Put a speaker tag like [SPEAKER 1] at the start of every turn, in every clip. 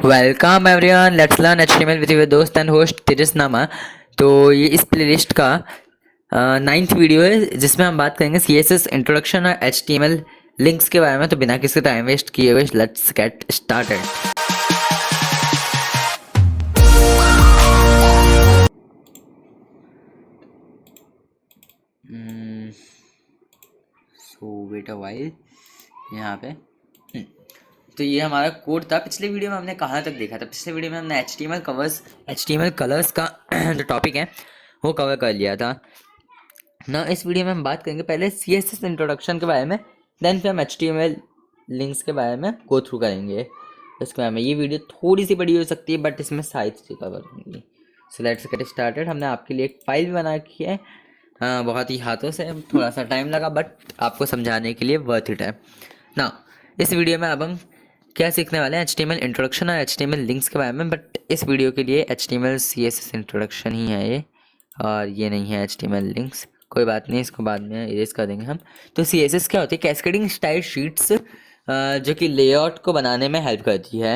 [SPEAKER 1] Welcome everyone, let's learn HTML with your दोस्त and host तेजस नामा। तो ये इस प्लेलिस्ट का 9th वीडियो है जिसमें हम बात करेंगे सीएसएस इंट्रोडक्शन और एचटीएमएल लिंक्स के बारे में। तो बिना किसी टाइम वेस्ट किए हुए let's get started. So wait a while. यहाँ पे तो ये हमारा कोड था। पिछले वीडियो में हमने कहाँ तक देखा था? पिछले वीडियो में हमने एचटीएमएल कलर्स का जो टॉपिक है वो कवर कर लिया था ना। इस वीडियो में हम बात करेंगे पहले सीएसएस इंट्रोडक्शन के बारे में, देन फिर हम एचटीएमएल लिंक्स के बारे में गो थ्रू करेंगे। इसके बारे में ये वीडियो थोड़ी सी बड़ी हो सकती है बट इसमें सारी चीज़ें कवर होंगी। So let's get started. हमने आपके लिए एक फाइल भी बना रखी है, बहुत ही हाथों से, थोड़ा सा टाइम लगा बट आपको समझाने के लिए वर्थ इट है ना। इस वीडियो में अब हम क्या सीखने वाले हैं? एचटीएमएल इंट्रोडक्शन और एचटीएमएल लिंक्स के बारे में। बट इस वीडियो के लिए एचटीएमएल सीएसएस इंट्रोडक्शन ही है ये, और ये नहीं है एचटीएमएल लिंक्स। कोई बात नहीं, इसको बाद में इरेज कर देंगे हम। तो सीएसएस क्या होती है? कैस्केडिंग स्टाइल शीट्स, जो कि लेआउट को बनाने में हेल्प करती है।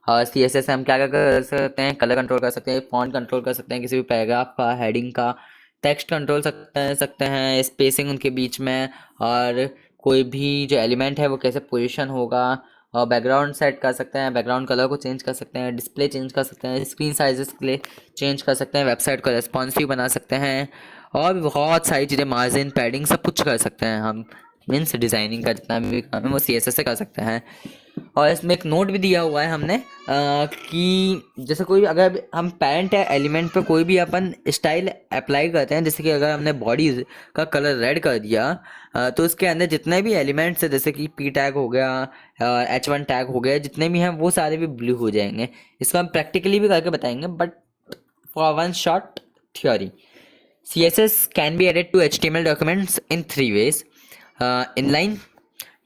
[SPEAKER 1] और सीएसएस से हम क्या क्या कर सकते हैं? कलर कंट्रोल कर सकते हैं, फॉन्ट कंट्रोल कर सकते हैं, किसी भी पैराग्राफ का, हेडिंग का, टेक्स्ट कंट्रोल सकते हैं, स्पेसिंग उनके बीच में, और कोई भी जो एलिमेंट है वो कैसे पोजीशन होगा, और बैकग्राउंड सेट कर सकते हैं, बैकग्राउंड कलर को चेंज कर सकते हैं, डिस्प्ले चेंज कर सकते हैं, स्क्रीन साइजेस के लिए चेंज कर सकते हैं, वेबसाइट को रेस्पॉन्सिव बना सकते हैं, और भी बहुत सारी चीज़ें, मार्जिन, पैडिंग, सब कुछ कर सकते हैं हम। मीन्स डिज़ाइनिंग का जितना भी काम है वो सीएसएस से कर सकते हैं। और इसमें एक नोट भी दिया हुआ है हमने कि जैसे कोई अगर हम पैरेंट या एलिमेंट पे कोई भी अपन स्टाइल अप्लाई करते हैं, जैसे कि अगर हमने बॉडी का कलर रेड कर दिया, तो उसके अंदर जितने भी एलिमेंट्स है, जैसे कि पी टैग हो गया, H1 टैग हो गया, जितने भी हैं वो सारे भी ब्लू हो जाएंगे। इसको हम प्रैक्टिकली भी करके बताएंगे, but for one short theory, CSS can be added to HTML documents in 3 ways। Inline,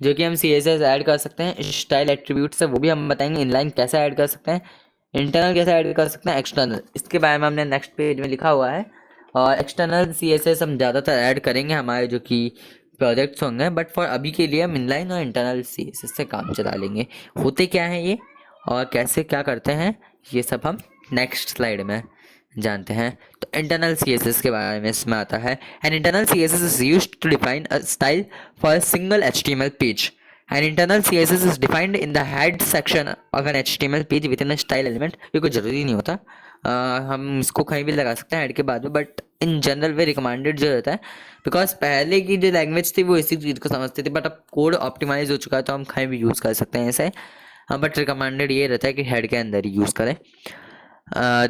[SPEAKER 1] जो कि हम CSS ऐड कर सकते हैं, स्टाइल एट्रीब्यूट्स है वो भी हम बताएंगे इनलाइन कैसे ऐड कर सकते हैं, इंटरनल कैसे ऐड कर सकते हैं, एक्सटर्नल, इसके बारे में हमने नेक्स्ट पेज में लिखा हुआ है। और एक्सटर्नल CSS हम ज़्यादातर ऐड करेंगे हमारे जो कि प्रोजेक्ट्स होंगे, बट फॉर अभी के लिए हम इनलाइन और इंटरनल CSS से काम चला लेंगे। होते क्या हैं ये और कैसे क्या करते हैं, ये सब हम नेक्स्ट स्लाइड में जानते हैं। तो इंटरनल CSS के बारे में इसमें आता है। An internal CSS is used to define a style for a single HTML page. An internal CSS is defined in the head section of an HTML page within a style element. ये कोई ज़रूरी नहीं होता, हम इसको कहीं भी लगा सकते हैं हेड के बाद में, but in general way recommended जो रहता है, बिकॉज पहले की जो लैंग्वेज थी वो इसी चीज़ को समझती थी, बट अब कोड ऑप्टिमाइज हो चुका है तो हम कहीं भी यूज़ कर सकते हैं इसे। बट रिकमेंडेड ये रहता है कि हेड के अंदर ही यूज़ करें।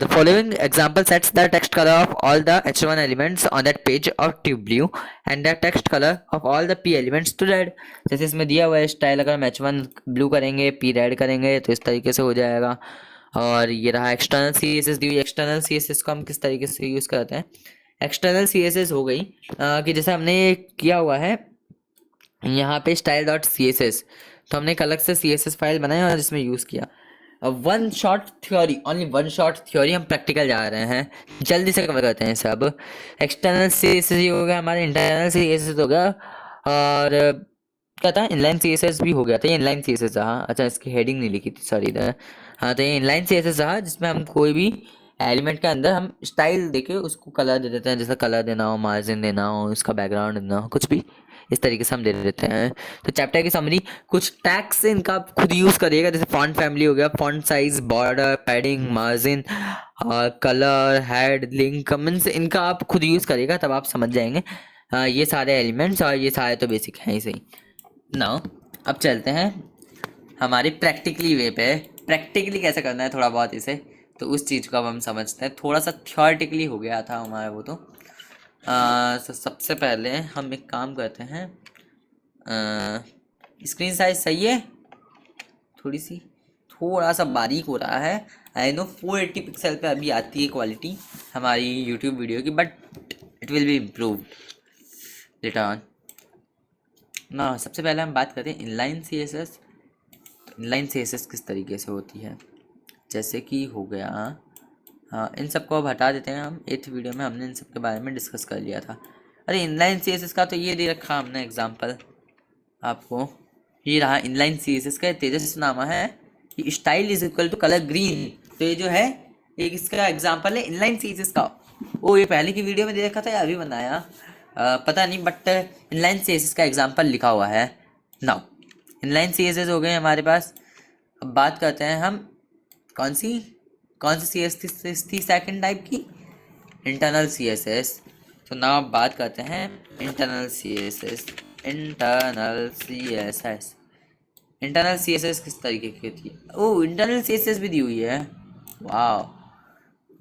[SPEAKER 1] The following example sets the text color of all the H1 elements on that page to blue and the text color of all the P elements to red। जैसे इसमें दिया हुआ है स्टाइल, अगर हम H1 ब्लू करेंगे, P red करेंगे तो इस तरीके से हो जाएगा। और ये रहा एक्सटर्नल CSS दी हुई। एक्सटर्नल CSS को हम किस तरीके से यूज़ करते हैं? एक्सटर्नल CSS हो गई कि जैसे हमने किया हुआ है यहाँ पे style.css, तो हमने एक अलग से CSS फाइल बनाई और इसमें यूज़ किया। One short theory, only one short theory, हम प्रैक्टिकल जा रहे हैं, जल्दी से कवर करते हैं सब। एक्सटर्नल CSS हो गया हमारे, इंटरनल CSS हो गया, और क्या था, इनलाइन CSS भी हो गया था। ये इनलाइन CSS रहा, अच्छा इसकी हेडिंग नहीं लिखी थी, सॉरी इधर। हाँ, तो ये इनलाइन CSS रहा जिसमें हम कोई भी एलिमेंट के अंदर हम स्टाइल देके उसको कलर दे देते हैं, जैसे कलर देना हो, मार्जिन देना हो, उसका बैकग्राउंड देना हो, कुछ भी इस तरीके से हम दे देते हैं। तो चैप्टर की समरी, कुछ टैग्स इनका आप खुद यूज़ करिएगा, जैसे फॉन्ट फैमिली हो गया, font size, border, padding, margin, colour, head, link, means इनका आप खुद यूज़ करिएगा तब आप समझ जाएंगे ये सारे एलिमेंट्स, और ये सारे तो बेसिक हैं ही सही ना। अब चलते हैं हमारी प्रैक्टिकली वे पे। प्रैक्टिकली कैसे करना है थोड़ा बहुत इसे, तो उस चीज़ को अब हम समझते हैं। थोड़ा सा थ्योरेटिकली हो गया था हमारा वो, तो सबसे पहले हम एक काम करते हैं। स्क्रीन साइज सही है, थोड़ा सा बारीक हो रहा है। आई नो 480 पिक्सल पे अभी आती है क्वालिटी हमारी यूट्यूब वीडियो की, but it will be improved later on ना। सबसे पहले हम बात करते हैं इनलाइन CSS। इनलाइन CSS किस तरीके से होती है, जैसे कि हो गया, हाँ इन सबको अब हटा देते हैं हम। 8th वीडियो में हमने इन सब के बारे में डिस्कस कर लिया था। अरे इनलाइन CSS का तो ये दे रखा हमने एग्जांपल आपको, ये रहा इनलाइन CSS का, तेजस नामा है, कि style is equal to colour green. तो ये जो है एक इसका एग्जांपल है इनलाइन सीएसएस का। ओ ये पहले की वीडियो में देखा था या अभी बनाया पता नहीं, बट इनलाइन सीएसएस का एग्जांपल लिखा हुआ है। नाउ इनलाइन सीएसएस हो गए हमारे पास। अब बात करते हैं हम कौन सी सीएसएस थी सेकंड टाइप की, इंटरनल सीएसएस। तो नाउ अब बात करते हैं इंटरनल सीएसएस। इंटरनल सीएसएस किस तरीके की होती है? ओह इंटरनल सीएसएस भी दी हुई है, वाह।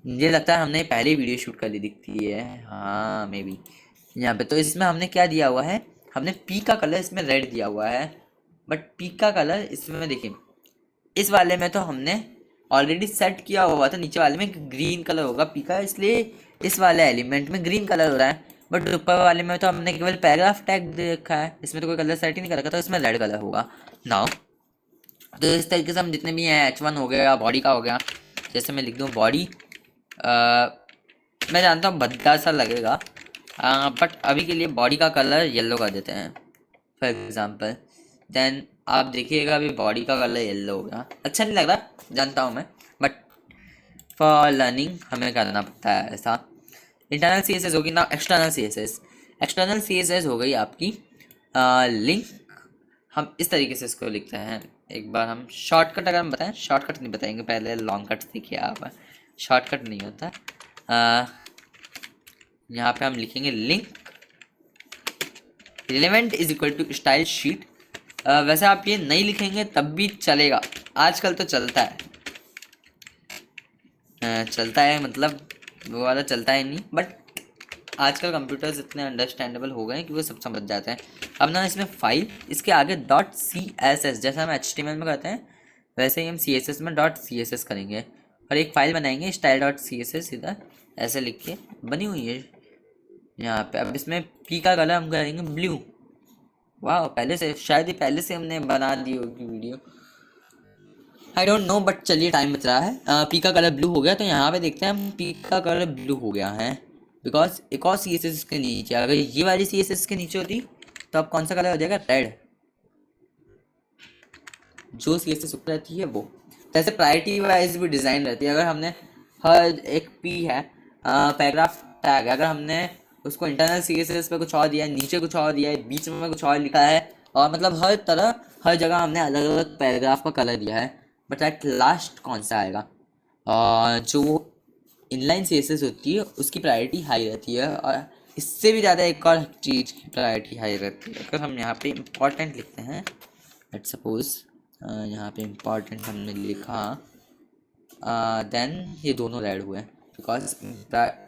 [SPEAKER 1] मुझे लगता है हमने पहले वीडियो शूट कर ली दिखती है, हाँ मे बी यहाँ पे। तो इसमें हमने क्या दिया हुआ है, हमने पी का कलर इसमें रेड दिया हुआ है, बट पी का कलर इसमें देखिए इस वाले में तो हमने ऑलरेडी सेट किया हुआ था, नीचे वाले में ग्रीन कलर होगा पी का, इसलिए इस वाले एलिमेंट में ग्रीन कलर हो रहा है। बट ऊपर वाले में तो हमने केवल पैराग्राफ टैग दे रखा है, इसमें तो कोई कलर सेट ही नहीं कर रखा, तो इसमें रेड कलर होगा। नाउ तो इस तरीके से हम जितने भी हैं H1 हो गया, बॉडी का हो गया, जैसे मैं लिख दूँ बॉडी, मैं जानता हूँ भद्दा सा लगेगा, बट अभी के लिए बॉडी का कलर येलो कर देते हैं फॉर एग्जांपल। देन आप देखिएगा अभी बॉडी का कलर येलो हो गया, अच्छा नहीं लग रहा जानता हूँ मैं, बट फॉर लर्निंग हमें करना पड़ता है ऐसा। इंटरनल सीएसएस होगी ना एक्सटर्नल सीएसएस। एक्सटर्नल सीएसएस हो गई आपकी लिंक। हम इस तरीके से इसको लिखते हैं, एक बार हम शॉर्टकट अगर हम बताएं, शॉर्टकट नहीं बताएंगे, पहले लॉन्ग कट सीखिए आप, शॉर्टकट नहीं होता। यहाँ पे हम लिखेंगे link relevant is equal to style sheet. वैसे आप ये नहीं लिखेंगे तब भी चलेगा, आजकल तो चलता है, चलता है मतलब वो वाला चलता है नहीं, बट आजकल कंप्यूटर्स इतने अंडरस्टैंडेबल हो गए हैं कि वो सब समझ जाते हैं। अब ना इसमें फाइल इसके आगे डॉट सी एस एस, जैसा हम HTML में करते हैं वैसे ही हम CSS में डॉट CSS करेंगे और एक फाइल बनाएंगे स्टाइल डॉट CSS, इधर ऐसे लिख के बनी हुई है यहाँ पे। अब इसमें पी का कलर हम करेंगे ब्लू। वाह पहले से शायद ही पहले से हमने बना दी होगी video, I don't know, but चलिए टाइम बच रहा है। पी का कलर ब्लू हो गया, तो यहाँ पे देखते हैं हम पी का कलर ब्लू हो गया है बिकॉज एक और CSS के नीचे, अगर ये वाली CSS के नीचे होती तो अब कौन सा कलर हो जाएगा, रेड। जो CSS ऊपर रहती है वो, जैसे प्रायोरिटी वाइज भी डिज़ाइन रहती है। अगर हमने हर एक पी है पैराग्राफ टैग, अगर हमने उसको इंटरनल CSS पे कुछ और दिया है, नीचे कुछ और दिया है, बीच में कुछ और लिखा है, और मतलब हर तरह हर जगह हमने अलग अलग पैराग्राफ का कलर दिया है, बट एट लास्ट कौन सा आएगा, जो इनलाइन CSS होती है उसकी प्रायोरिटी हाई रहती है, और इससे भी ज़्यादा एक और चीज़ की प्रायोरिटी हाई रहती है। अगर हम यहाँ पे इम्पॉर्टेंट लिखते हैं, लेट सपोज यहाँ पे इम्पॉर्टेंट हमने लिखा, देन ये दोनों रेड हुए बिकॉज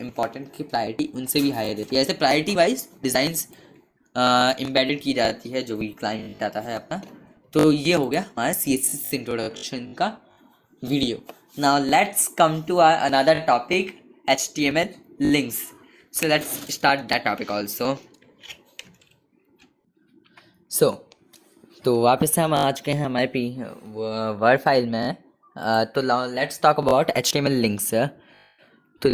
[SPEAKER 1] इम्पॉर्टेंट की प्रायोरिटी उनसे भी हाई रहती है। ऐसे प्रायोरिटी वाइज डिज़ाइंस एम्बेडेड की जाती है जो भी क्लाइंट आता है अपना। तो ये हो गया हमारा CSS इंट्रोडक्शन का video. Now let's come to our another topic, HTML links. So let's start that topic also. So तो वापस से हम आ चुके हैं हमारे वर्ड फाइल में। तो let's talk about HTML links. तो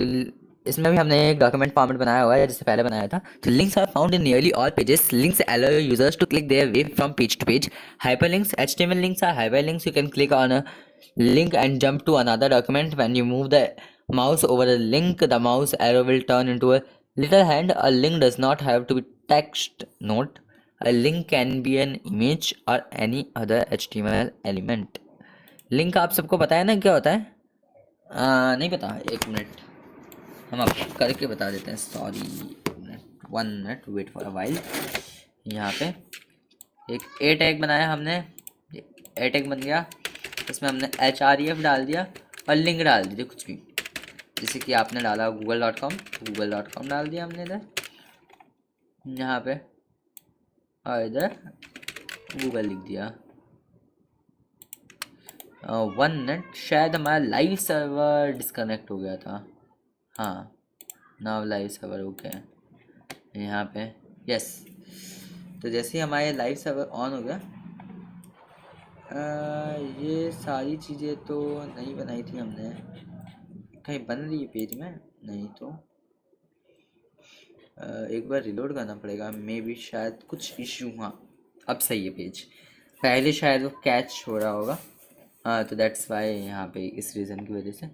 [SPEAKER 1] इसमें भी हमने एक डॉक्यूमेंट फॉर्मेट बनाया हुआ है जिससे पहले बनाया था। तो links are found in nearly all pages. Links allow users to click their way from page to page. Hyperlinks, HTML links are hyperlinks. You can click on a link and jump to another document. When you move the mouse over a link, the mouse arrow will turn into a little hand. A link does not have to be text. Note, a link can be an image or any other HTML element. Link आप सबको पता है ना क्या होता है? नहीं पता, एक मिनट हम आपको करके बता देते हैं, sorry 1 minute, wait for a while. यहाँ पे एक ए टैग बनाया हमने, ए टैग बन गया, इसमें हमने HREF डाल दिया और लिंक डाल दी कुछ भी, जैसे कि आपने डाला google.com डाल दिया हमने इधर यहाँ पे, और इधर गूगल लिख दिया। 1 मिनट, शायद हमारा लाइव सर्वर डिस्कनेक्ट हो गया था। हाँ नाउ लाइव सर्वर ओके यहाँ पे, यस। तो जैसे ही हमारे लाइव सर्वर ऑन हो गया, ये सारी चीज़ें तो नहीं बनाई थी हमने, कहीं बन रही है पेज में, नहीं तो एक बार रिलोड करना पड़ेगा, मे बी शायद कुछ इश्यू। हाँ अब सही है पेज, पहले शायद वो कैच हो रहा होगा, हाँ, तो दैट्स वाई यहाँ पे इस रीज़न की वजह से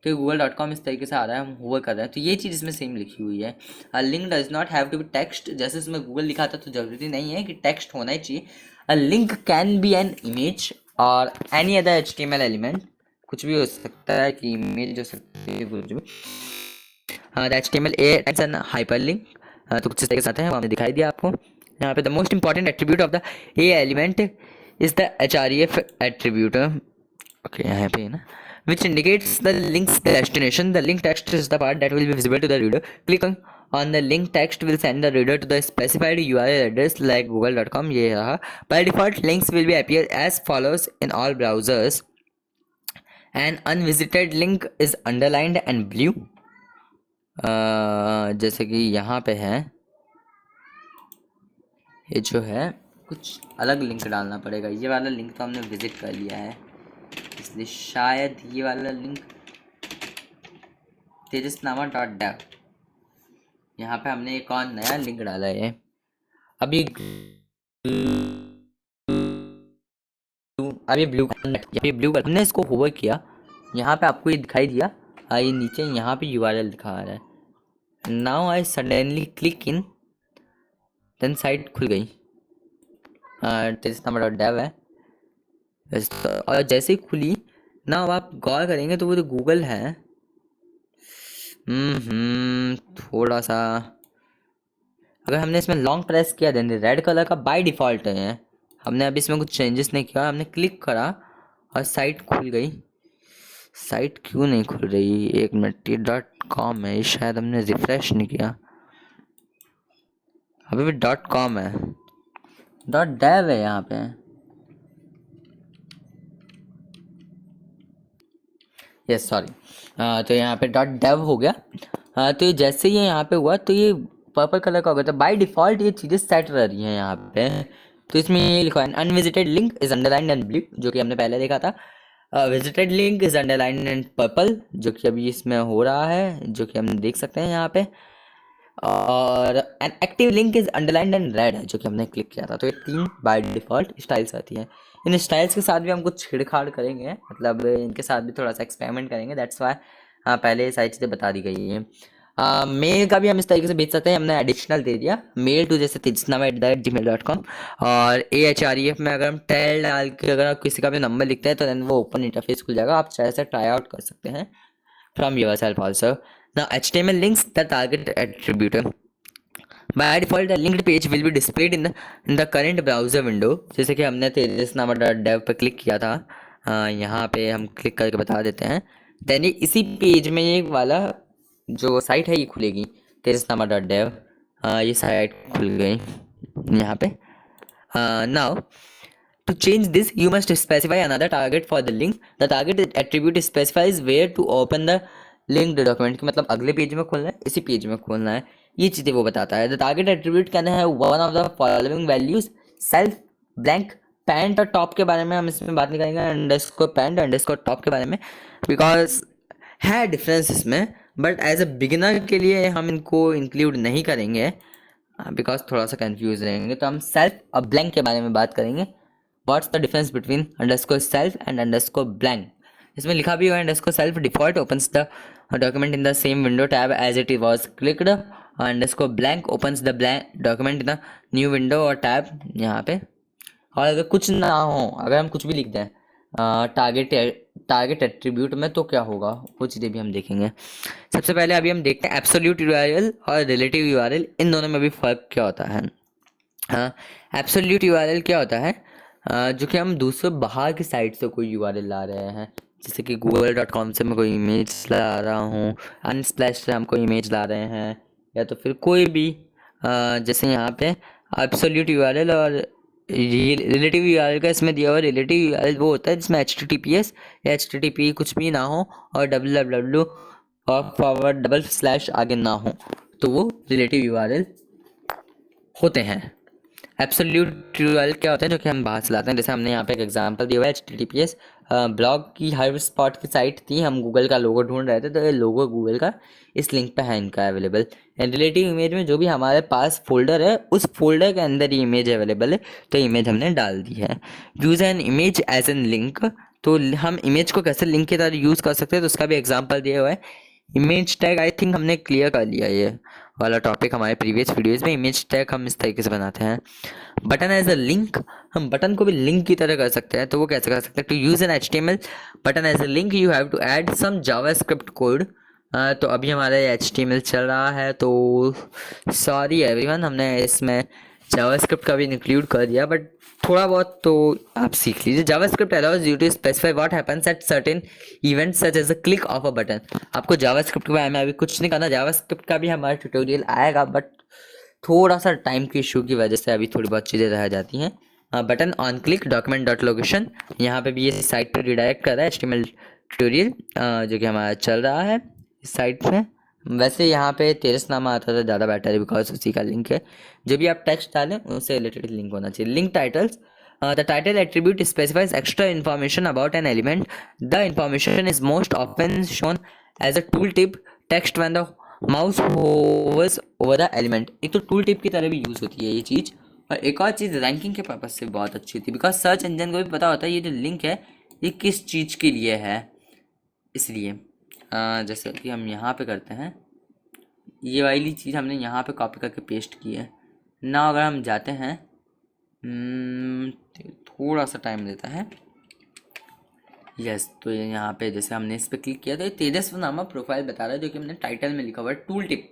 [SPEAKER 1] तो google.com इस तरीके से आ रहा है, हम होवर कर रहे हैं, तो ये चीज़ इसमें सेम लिखी हुई है। A link does not have to be text, जैसे इसमें गूगल लिखा था तो ज़रूरी नहीं है कि टेक्स्ट होना ही चाहिए। A link can be an image और एनी अदर HTML एलिमेंट, कुछ भी हो सकता है कि इमेज हो सकती है, कुछ भी। हाँ, the HTML as an hyperlink, तो कुछ इस तरीके से आते हैं, वो हमने दिखाई दिया आपको यहाँ पे। The most important attribute of the a element is the href attribute, okay यहाँ पे है ना, which indicates the link's destination. The link text is the part that will be visible to the reader. Clicking on the link text will send the reader to the specified URL address like google.com. ये रहा। By default, links will be appear as follows in all browsers. An unvisited link is underlined and blue. जैसे कि यहाँ पे है, ये जो है कुछ अलग लिंक डालना पड़ेगा। ये वाला लिंक तो हमने विजिट कर लिया है, इसलिए शायद ये वाला लिंक तेजसनामा .dev, यहाँ पे हमने एक और नया लिंक डाला है। अभी ब्लू हमने इसको होवर किया, यहाँ पे आपको ये दिखाई दिया, ये नीचे यहाँ पे URL दिखा रहा है। Now I suddenly click in, then site खुल गई, तेजसनामा .dev है, और जैसे ही खुली ना, अब आप गौर करेंगे तो वो तो गूगल है। थोड़ा सा अगर हमने इसमें लॉन्ग प्रेस किया, देन रेड कलर का बाय डिफ़ॉल्ट है। हमने अभी इसमें कुछ चेंजेस नहीं किया, हमने क्लिक करा और साइट खुल गई। साइट क्यों नहीं खुल रही, एक मिनट, ये .com है, शायद हमने रिफ्रेश नहीं किया, अभी भी .com है, .dev है यहाँ पे। यस सॉरी, तो यहाँ पे .dev हो गया। तो ये जैसे ही यहाँ पे हुआ तो ये पर्पल कलर का हो गया, तो बाय डिफ़ॉल्ट ये चीज़ें सेट रह रही हैं यहाँ पे। तो इसमें ये लिखा है unvisited link is underlined and blue, जो कि हमने पहले देखा था। Visited link is underlined and purple, जो कि अभी इसमें हो रहा है, जो कि हम देख सकते हैं यहाँ पे। और an active link is underlined and red है, जो कि हमने क्लिक किया था। तो ये 3 बाय डिफ़ॉल्ट स्टाइल्स आती हैं। इन स्टाइल्स के साथ भी हम कुछ छेड़छाड़ करेंगे, मतलब इनके साथ भी थोड़ा सा एक्सपेरिमेंट करेंगे, दैट्स वाई पहले ये सारी चीज़ें बता दी गई हैं। मेल का भी हम इस तरीके से भेज सकते हैं, हमने एडिशनल दे दिया मेल टू, जैसे तेजसनामा@gmail.com, और AHREF में अगर हम टेल डाल के अगर आप किसी का भी नंबर लिखते हैं तो देन वो ओपन इंटरफेस खुल जाएगा, आप चाहे से ट्राई आउट कर सकते हैं from yourself also. Now HTML links the target attribute, by default the linked page will be displayed in the current browser window। जैसे कि हमने तेजसनामा.dev पर क्लिक किया था, यहाँ पे हम क्लिक करके बता देते हैं, देन इसी पेज में ये वाला जो साइट है ये खुलेगी, तेजसनामा.dev। ये साइट खुल गई यहाँ पे। Now to change this you must specify another target for the link। the target attribute specifies where to open the linked document, कि मतलब अगले पेज में खोलना है, इसी पेज में खोलना है, ये चीज़ें वो बताता है। द टारगेट एट्रीब्यूट कैन है one of the following values, self, blank, pant और टॉप के बारे में हम इसमें बात नहीं करेंगे, अंडरस्कोर पैंट, अंडरस्कोर टॉप के बारे में, बिकॉज है डिफरेंस इसमें, बट एज अ बिगिनर के लिए हम इनको इंक्लूड नहीं करेंगे बिकॉज थोड़ा सा कंफ्यूज रहेंगे। तो हम सेल्फ और ब्लैंक के बारे में बात करेंगे। What's the difference between underscore self and underscore blank. इसमें लिखा भी हुआ है underscore self default opens the document in the same window tab as it was clicked, underscore blank opens the blank document in the new window और tab यहाँ पे। और अगर कुछ ना हो, अगर हम कुछ भी लिख दें टारगेट एट्रीब्यूट में, तो क्या होगा वो चीज़ें भी हम देखेंगे। सबसे पहले अभी हम देखते हैं एब्सोल्यूट यूआरएल और रिलेटिव यूआरएल, इन दोनों में भी फ़र्क क्या होता है। एब्सोल्यूट यूआरएल क्या होता है, जो कि हम दूसरे बाहर की साइट से कोई यूआरएल ला रहे हैं, जैसे कि google.com से मैं कोई इमेज ला रहा हूँ, अनस्प्लैश से हम कोई इमेज ला रहे हैं, या तो फिर कोई भी जैसे यहाँ पे एब्सोल्यूट यूआरएल और रिलेटिव यूआरएल का इसमें दिया हुआ। रिलेटिव यूआरएल वो होता है जिसमें HTTPS या HTTP कुछ भी ना हो और www और फॉरवर्ड डबल स्लैश आगे ना हो, तो वो रिलेटिव यूआरएल होते हैं। एब्सोल्यूट यूआरएल क्या होता है, जो कि हम बाहर से लाते हैं, जैसे हमने यहाँ पे एक एग्जांपल दिया हुआ है HTTPS ब्लॉग की हर स्पॉट की साइट थी, हम गूगल का लोगो ढूंढ रहे थे, तो ये लोगो गूगल का इस लिंक पे है इनका अवेलेबल। रिलेटिव इमेज में जो भी हमारे पास फोल्डर है उस फोल्डर के अंदर ये इमेज अवेलेबल है, तो इमेज हमने डाल दी है। Use an image as an link तो हम इमेज को कैसे लिंक की तरह यूज़ कर सकते हैं, तो उसका भी एग्जांपल दिया हुआ है। इमेज टैग आई थिंक हमने क्लियर कर लिया ये वाला टॉपिक हमारे प्रीवियस वीडियोज़ में। इमेज टैग हम इस तरीके से बनाते हैं। बटन एज अ लिंक, हम बटन को भी लिंक की तरह कर सकते हैं। तो वो कैसे कर सकते हैं, to use an HTML button as a link you have to add some JavaScript code. तो अभी हमारा HTML चल रहा है, तो सॉरी एवरीवन, हमने इसमें जावास्क्रिप्ट का भी इंक्लूड कर दिया, बट थोड़ा बहुत तो आप सीख लीजिए। JavaScript allows you to specify what happens at certain events such as a click of a button. आपको जावास्क्रिप्ट के बारे में अभी कुछ नहीं करना, जावास्क्रिप्ट का भी हमारा ट्यूटोरियल आएगा, बट थोड़ा सा टाइम के इशू की वजह से अभी थोड़ी बहुत चीज़ें रह जाती हैं। Button on click document dot location, यहाँ पे भी ये साइट पर रिडायरेक्ट कर रहा है HTML ट्यूटोरियल जो कि हमारा चल रहा है इस साइट पे। वैसे यहाँ पे तेरस नामा आता था ज़्यादा बेटर है, बिकॉज उसी का लिंक है। जो भी आप टेक्स्ट डालें उससे रिलेटेड लिंक होना चाहिए। Link titles, the title attribute specifies extra information about an element. The information is most often shown as a tool tip text when the mouse hovers over the element. एक तो tool tip की तरह भी use होती है ये चीज़, और एक और चीज़ रैंकिंग के पर्पज से बहुत अच्छी होती है, बिकॉज सर्च इंजन को भी पता होता है ये जो लिंक है ये किस चीज़ के लिए है। इसलिए जैसे कि हम यहाँ पे करते हैं, ये वाली चीज़ हमने यहाँ पे कॉपी करके पेस्ट की है ना। अगर हम जाते हैं, थोड़ा सा टाइम लेता है। यस, तो ये यहाँ पे जैसे हमने इस पर क्लिक किया तो ये तेजस्व नामा प्रोफाइल बता रहा है, जो कि हमने टाइटल में लिखा हुआ है टूल टिप।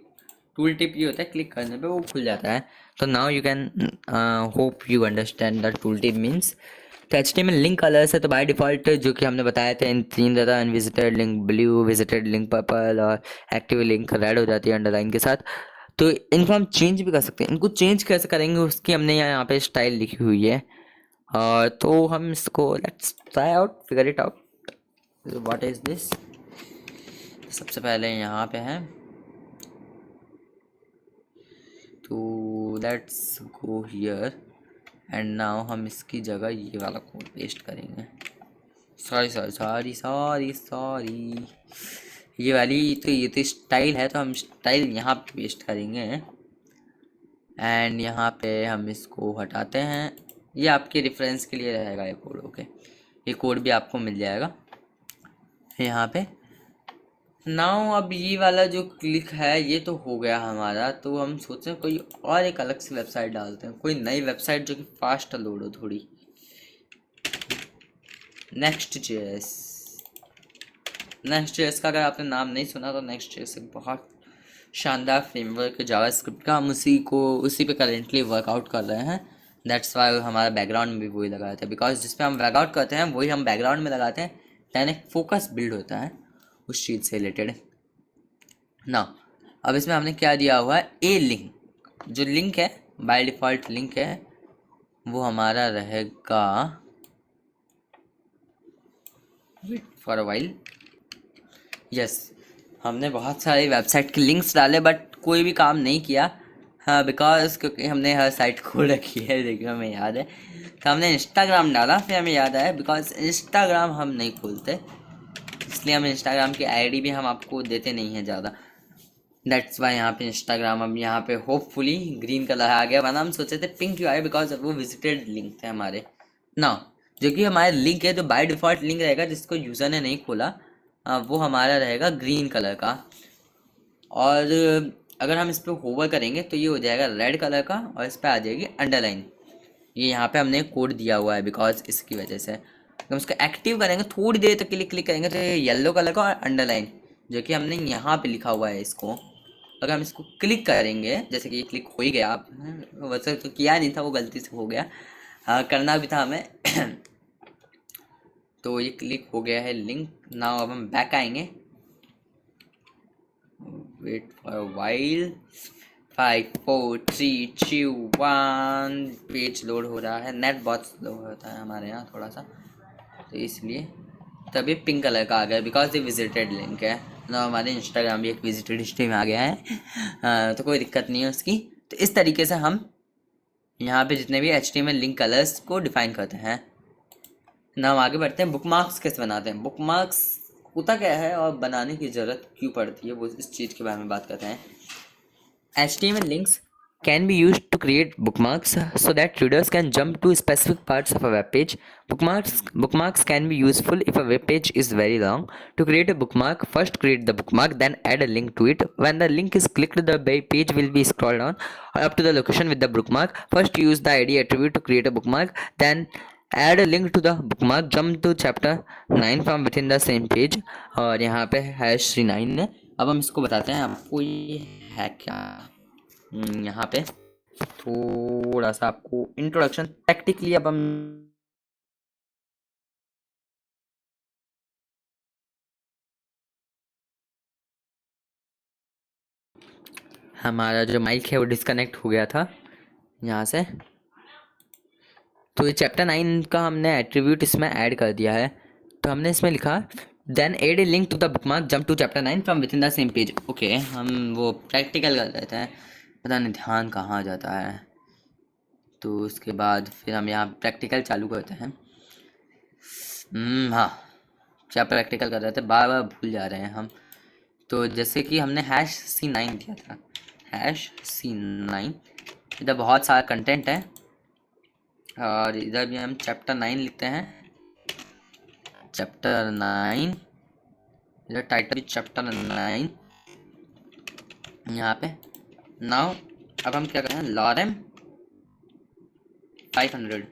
[SPEAKER 1] टूल टिप ये होता है, क्लिक करने पे वो खुल जाता है। तो now you can hope you understand the tool tip means. तो HTML लिंक कलर्स है, तो बाय डिफ़ॉल्ट जो कि हमने बताया था इन तीन ज़्यादा, unvisited link blue, visited link purple और एक्टिव लिंक रेड हो जाती है अंडरलाइन के साथ। तो इनको हम चेंज भी कर सकते हैं। इनको चेंज कैसे करेंगे उसकी हमने यहाँ पे स्टाइल लिखी हुई है। तो हम इसको let's try out, figure it out what is this. सबसे पहले यहाँ पे है, तो let's go here and now हम इसकी जगह ये वाला कोड पेस्ट करेंगे। Sorry sorry sorry sorry sorry, ये वाली तो ये तो स्टाइल है, तो हम स्टाइल यहाँ पे पेस्ट करेंगे एंड यहाँ पे हम इसको हटाते हैं। ये आपके रेफरेंस के लिए रहेगा ये कोड, ओके। ये कोड भी आपको मिल जाएगा यहाँ पे। नाउ अब ये वाला जो क्लिक है ये तो हो गया हमारा, तो हम सोचें कोई और एक अलग से वेबसाइट डालते हैं, कोई नई वेबसाइट जो कि फास्ट लोड हो थोड़ी। Next.js, Next.js का अगर आपने नाम नहीं सुना तो Next.js एक बहुत शानदार फ्रेमवर्क है जावास्क्रिप्ट का। हम उसी पे करेंटली वर्कआउट कर रहे हैं। दैट्स वाई हमारा बैकग्राउंड में भी वही लगा रहता है, बिकॉज जिस पे हम वर्कआउट करते हैं वही हम बैकग्राउंड में लगाते हैं, दैन एक फोकस बिल्ड होता है उस चीज़ से रिलेटेड ना। अब इसमें हमने क्या दिया हुआ है, ए लिंक। जो लिंक है बाय डिफ़ॉल्ट लिंक है वो हमारा रहेगा, wait for a while. Yes, हमने बहुत सारे वेबसाइट के लिंक्स डाले बट कोई भी काम नहीं किया। हाँ, बिकॉज क्योंकि हमने हर साइट खोल रखी है, देखिए हमें याद है। तो हमने इंस्टाग्राम डाला, फिर हमें याद आया बिकॉज इंस्टाग्राम हम नहीं खोलते, इसलिए हम इंस्टाग्राम की आईडी भी हम आपको देते नहीं हैं ज़्यादा। दैट्स वाई यहाँ पे इंस्टाग्राम अब यहाँ पे होपफुली ग्रीन कलर आ गया, वरना हम सोचे थे पिंक क्यों आए, बिकॉज वो विजिटेड लिंक थे हमारे ना। जो कि हमारे लिंक है, जो बाय डिफ़ॉल्ट लिंक रहेगा जिसको यूज़र ने नहीं खोला, वो हमारा रहेगा ग्रीन कलर का। और अगर हम इस पर होवर करेंगे तो ये हो जाएगा रेड कलर का, और इस पर आ जाएगी अंडरलाइन। ये यहाँ पे हमने कोड दिया हुआ है बिकॉज इसकी वजह से। हम इसको एक्टिव करेंगे, थोड़ी देर तक के लिए क्लिक करेंगे तो ये येलो कलर का और अंडरलाइन जो कि हमने यहाँ पे लिखा हुआ है इसको। अगर हम इसको क्लिक करेंगे, जैसे कि ये क्लिक हो ही गया, आप वैसे तो किया नहीं था, वो गलती से हो गया, करना भी था हमें तो ये क्लिक हो गया है लिंक। नाउ अब हम बैक आएंगे, wait for a while, 5 4 3 2 1, page load हो रहा है। नेट बहुत स्लो होता है हमारे यहाँ थोड़ा सा, तो इसलिए तभी पिंक कलर का आ गया बिकॉज ये विजिटेड लिंक है ना। हमारे इंस्टाग्राम भी एक विजिटेड हिस्ट्री में आ गया है, तो कोई दिक्कत नहीं है उसकी। तो इस तरीके से हम यहाँ पे जितने भी HTML लिंक कलर्स को डिफाइन करते हैं ना। हम आगे बढ़ते हैं, बुकमार्क्स कैसे बनाते हैं। बुकमार्क्स होता क्या है और बनाने की ज़रूरत क्यों पड़ती है, वो इस चीज़ के बारे में बात करते हैं। HTML links can be used to create bookmarks so that readers can jump to specific parts of a web page. Bookmarks can be useful if a web page is very long. To create a bookmark, first create the bookmark, then add a link to it. When the link is clicked, the page will be scrolled down up to the location with the bookmark. First use the id attribute to create a bookmark, then add a link to the bookmark, jump to chapter 9 from within the same page. और यहाँ पे #9 है। अब हम इसको बताते हैं आपको ये है क्या। यहाँ पे थोड़ा सा आपको इंट्रोडक्शन प्रैक्टिकली अब हम हमारा जो माइक है वो डिस्कनेक्ट हो गया था यहाँ से। तो ये चैप्टर 9 का हमने एट्रीब्यूट इसमें ऐड कर दिया है। तो हमने इसमें लिखा then add a link to the bookmark jump to chapter 9 from within the same page. Okay, हम वो प्रैक्टिकल कर रहे थे, पता नहीं ध्यान कहाँ जाता है। तो उसके बाद फिर हम यहाँ प्रैक्टिकल चालू करते हैं। हाँ, क्या प्रैक्टिकल कर रहे थे, बार बार भूल जा रहे हैं हम। तो जैसे कि हमने #C9 दिया था, #C9, इधर बहुत सारा कंटेंट है और इधर भी हम चैप्टर 9 लिखते हैं, चैप्टर 9, इधर टाइटल भी चैप्टर 9 यहाँ पे। नाउ अब हम क्या करें, लॉरेम 500।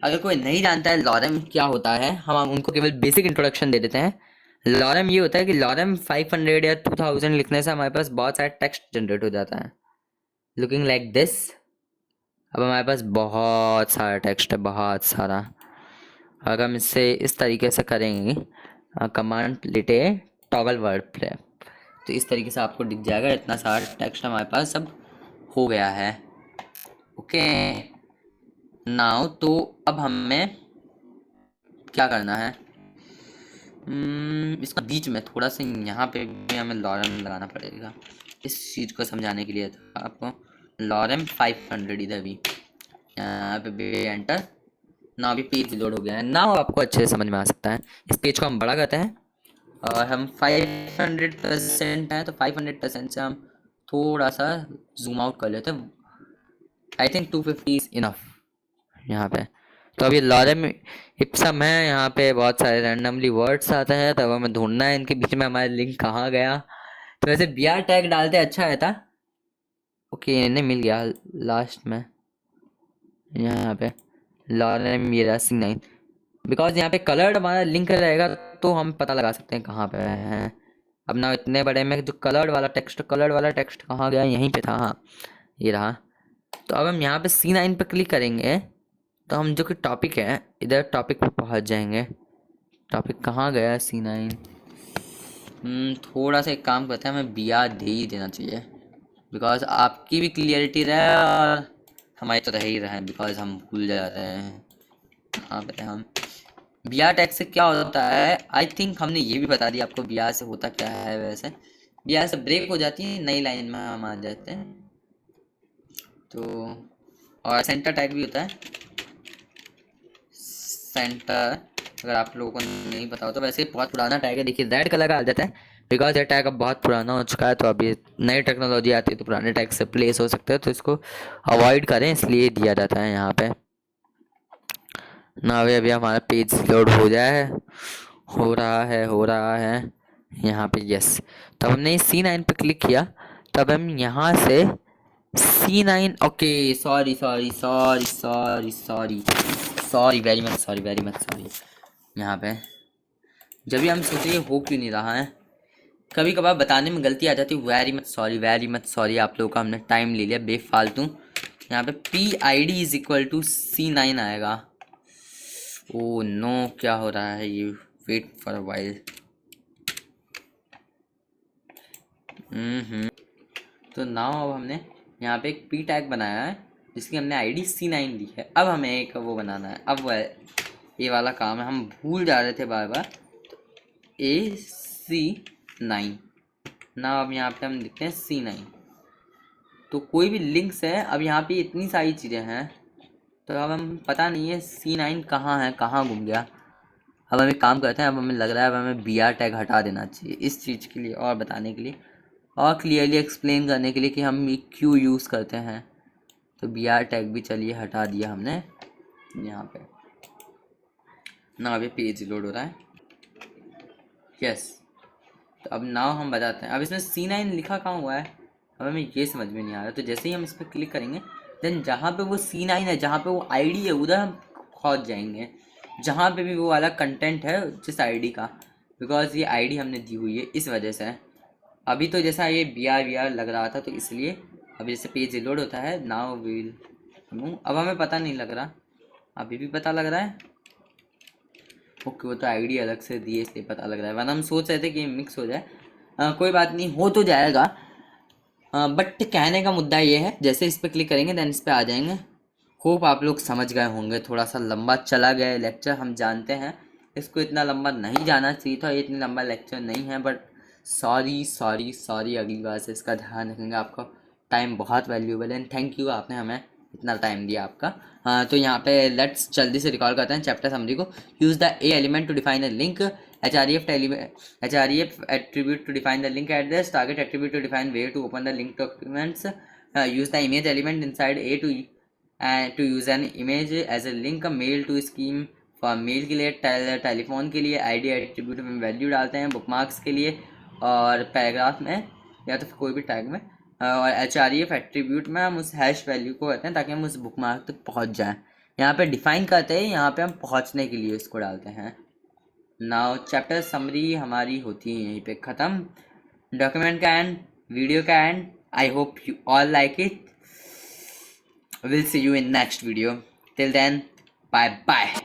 [SPEAKER 1] अगर कोई नहीं जानता है लॉरेम क्या होता है, हम उनको केवल बेसिक इंट्रोडक्शन दे देते हैं। लॉरेम ये होता है कि लॉरेम 500 या 2000 लिखने से हमारे पास बहुत सारा टेक्स्ट जनरेट हो जाता है, लुकिंग लाइक दिस। अब हमारे पास बहुत सारा टेक्स्ट है, बहुत सारा। अगर हम इससे इस तरीके से करेंगे, कमांड लिटे टॉगल वर्ड प्ले, तो इस तरीके से आपको दिख जाएगा इतना सारा टेक्स्ट हमारे पास सब हो गया है। ओके नाउ, तो अब हमें क्या करना है, इसका बीच में थोड़ा सा यहाँ पे भी हमें लॉरेम लगाना पड़ेगा इस चीज़ को समझाने के लिए। था आपको लॉरेम 500 इधर भी, यहाँ पे भी एंटर। ना अभी पेज लोड हो गया है, ना आपको अच्छे से समझ में आ सकता है। इस पेज को हम बड़ा करते हैं और हम 500% है, तो 500% से हम थोड़ा सा जूम आउट कर लेते हैं। आई थिंक 250 इज इनफ यहाँ पे। तो अभी लॉरेम इप्सम है, यहाँ पे बहुत सारे रैंडमली वर्ड्स आते हैं, तब हमें ढूंढना है इनके बीच में हमारा लिंक कहाँ गया। तो वैसे BR टैग डालते अच्छा रहता। ओके, इन्हें मिल गया लास्ट में यहाँ पे लॉरेम ये C9, बिकॉज यहाँ पे कलर्ड हमारा लिंक रहेगा तो हम पता लगा सकते हैं कहाँ पे है। अब ना इतने बड़े में जो कलर्ड वाला टेक्स्ट कहाँ गया, यहीं पे था, हाँ ये रहा। तो अब हम यहाँ पे C9 पे क्लिक करेंगे तो हम जो कि टॉपिक है, इधर टॉपिक पे पहुँच जाएंगे। टॉपिक कहाँ गया C9? थोड़ा सा एक काम करते हैं, हमें BR दे ही देना चाहिए, बिकॉज आपकी भी क्लियरिटी रहे और हमारी तो रह ही रहे, बिकॉज हम भूल जा रहे हैं कहाँ पे हम। BR टैग से क्या होता है, आई थिंक हमने ये भी बता दिया आपको BR से होता क्या है। वैसे BR से ब्रेक हो जाती है, नई लाइन में हम आ जाते हैं। तो और सेंटर टैग भी होता है, सेंटर, अगर आप लोगों को नहीं पता हो तो। वैसे बहुत पुराना टैग है, देखिए रेड कलर का आ जाता है, बिकॉज ये टैग अब बहुत पुराना हो चुका है। तो अभी नई टेक्नोलॉजी आती है तो पुराने टैग से प्लेस हो सकते हैं, तो इसको अवॉइड करें, इसलिए दिया जाता है यहाँ पे ना। अभी हमारा पेज लोड हो जाए, हो रहा है यहाँ पे, यस। तब हमने C9 पे क्लिक किया, तब हम यहाँ से C9, okay sorry very much sorry. यहाँ पे जब भी हम सोचे हो क्यों नहीं रहा है, कभी कभार बताने में गलती आ जाती है। वेरी मच सॉरी आप लोगों का हमने टाइम ले लिया बेफालतू। यहाँ पे PID = C9 आएगा। ओ नो, क्या हो रहा है ये, वेट फॉर अ वाइल। तो नाउ अब हमने यहाँ पे एक P टैग बनाया है जिसकी हमने ID C9 दी है। अब हमें एक वो बनाना है, अब ये वाला काम है, हम भूल जा रहे थे बार बार। तो AC9 ना, अब यहाँ पे हम लिखते हैं C9। तो कोई भी लिंक्स है, अब यहाँ पे इतनी सारी चीज़ें हैं, तो अब हम पता नहीं है C9 कहाँ है, कहाँ घूम गया। अब हम एक काम करते हैं, अब हमें लग रहा है अब हमें BR टैग हटा देना चाहिए इस चीज़ के लिए और बताने के लिए। और क्लियरली एक्सप्लेन करने के लिए कि हम ये क्यों यूज़ करते हैं। तो बी आर टैग भी चलिए हटा दिया हमने यहाँ पे ना। अभी पेज लोड हो रहा है, यस। तो अब नाउ हम बताते हैं। अब इसमें C9 लिखा कहाँ हुआ है, अब हमें ये समझ में नहीं आ रहा। तो जैसे ही हम इस पर क्लिक करेंगे देन जहाँ पे वो C9 है, जहाँ पे वो आईडी है, उधर हम पहुँच जाएंगे, जहाँ पे भी वो वाला कंटेंट है जिस आईडी का। बिकॉज ये आईडी हमने दी हुई है, इस वजह से। अभी तो जैसा ये BR लग रहा था तो इसलिए। अभी जैसे पेज लोड होता है नाउ विल, अब हमें पता नहीं लग रहा, अभी भी पता लग रहा है। ओके, वो तो आईडी अलग से दी है इसलिए पता लग रहा है, वरना हम सोच रहे थे कि मिक्स हो जाए। कोई बात नहीं, हो तो जाएगा। बट कहने का मुद्दा ये है, जैसे इस पर क्लिक करेंगे देन इस पर आ जाएंगे। होप आप लोग समझ गए होंगे। थोड़ा सा लंबा चला गया लेक्चर, हम जानते हैं इसको इतना लंबा नहीं जाना चाहिए था, ये इतना लंबा लेक्चर नहीं है। बट सॉरी सॉरी सॉरी, अगली बार से इसका ध्यान रखेंगे। आपका टाइम बहुत वैल्यूएबल है एंड थैंक यू, आपने हमें इतना टाइम दिया आपका। तो यहाँ पे लेट्स जल्दी से रिकॉल करते हैं चैप्टर समरी को। Use the a element to define a link, href attribute to define the link address, target attribute to define where to open the link documents, use the image element inside a to use an image as a link, mail to scheme for mail के लिए, telephone के लिए ID attribute में value डालते हैं, bookmarks के लिए और पैराग्राफ में या तो कोई भी टैग में, और href एट्रीब्यूट में हम उस हैश वैल्यू को कहते हैं ताकि हम उस बुकमार्क तक पहुंच जाएं। यहाँ पे डिफाइन करते हैं, यहाँ पे हम पहुंचने के लिए इसको डालते हैं। नाउ चैप्टर समरी हमारी होती है यहीं पे ख़त्म। डॉक्यूमेंट का एंड, वीडियो का end. I hope you all like it. Will see you in next video. Till then, bye bye.